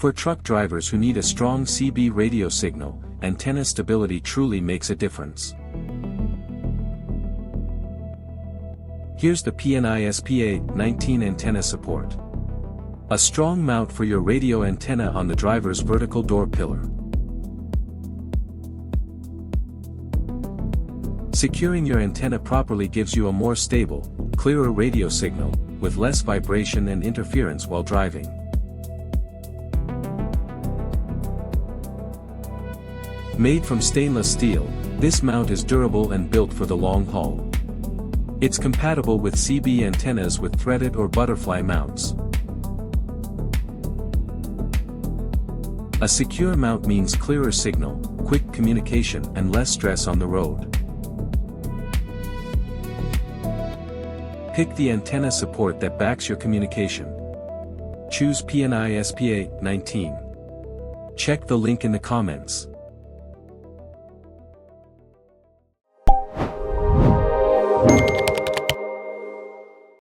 For truck drivers who need a strong CB radio signal, antenna stability truly makes a difference. Here's the PNI SPA-19 antenna support. A strong mount for your radio antenna on the driver's vertical door pillar. Securing your antenna properly gives you a more stable, clearer radio signal, with less vibration and interference while driving. Made from stainless steel, this mount is durable and built for the long haul. It's compatible with CB antennas with threaded or butterfly mounts. A secure mount means clearer signal, quick communication and less stress on the road. Pick the antenna support that backs your communication. Choose PNI SPA-19. Check the link in the comments.